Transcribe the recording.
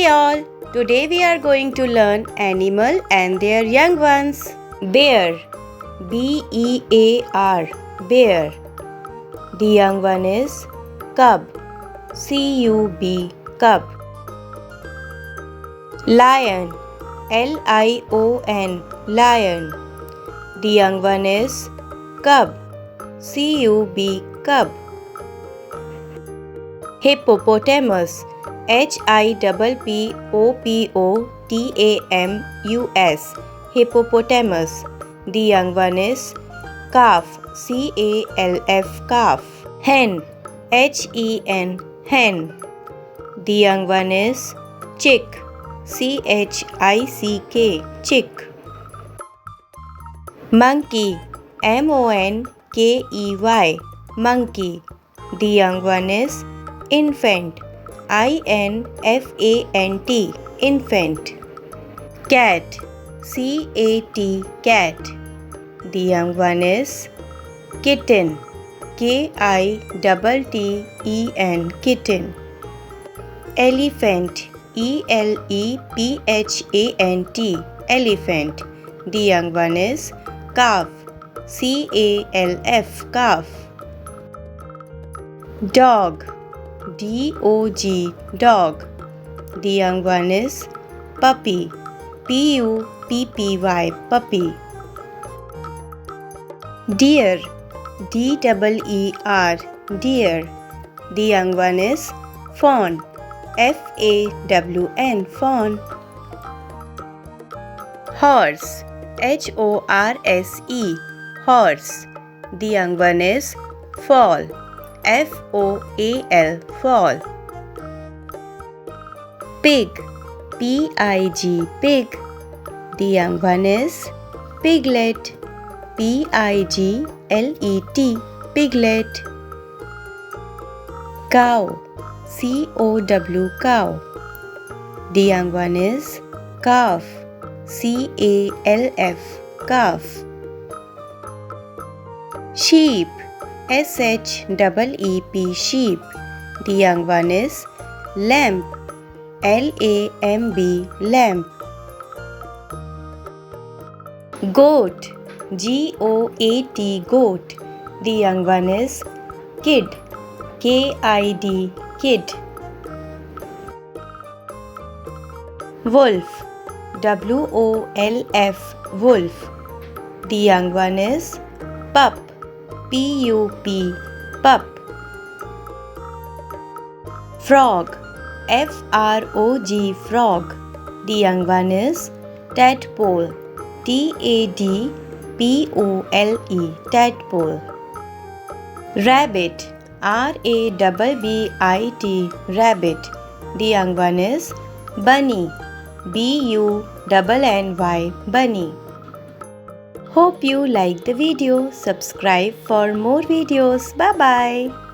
Hey all! Today we are going to learn animal and their young ones. Bear. B-E-A-R. Bear. The young one is cub. C-U-B. Cub. Lion. L-I-O-N. Lion. The young one is cub. C-U-B. Cub. Hippopotamus. Hippopotamus. Hippopotamus. The young one is calf. C-A-L-F. Calf. Hen. H-E-N. Hen. The young one is chick. C-H-I-C-K. Chick. Monkey. M-O-N-K-E-Y. Monkey. The young one is infant. I-N-F-A-N-T. Infant. Cat. C-A-T. Cat. The young one is kitten. K-I-T-T-E-N. Kitten. Elephant. E-L-E-P-H-A-N-T. Elephant. The young one is calf. C-A-L-F. Calf. Dog. D-O-G. Dog. The young one is puppy. P-U-P-P-Y. Puppy. Deer. D-E-E-R. Deer. The young one is fawn. F-A-W-N. Fawn. Horse. H-O-R-S-E. Horse. The young one is foal. F-O-A-L. Foal. Pig. P-I-G. Pig. The young one is piglet. P-I-G-L-E-T. Piglet. Cow. C-O-W. Cow. The young one is calf. C-A-L-F. Calf. Sheep. S-H-E-E-P. Sheep. The young one is lamb. L-A-M-B. Lamb. Goat. G-O-A-T. Goat. The young one is kid. K-I-D. Kid. Wolf. W-O-L-F. Wolf. The young one is pup. P-U-P. Pup. Frog. F-R-O-G. Frog. The young one is tadpole. T-A-D-P-O-L-E. Tadpole. Rabbit. R-A-B-B-I-T. Rabbit. The young one is bunny. B-U-N-N-Y. Bunny. Hope you like the video. Subscribe for more videos. Bye bye.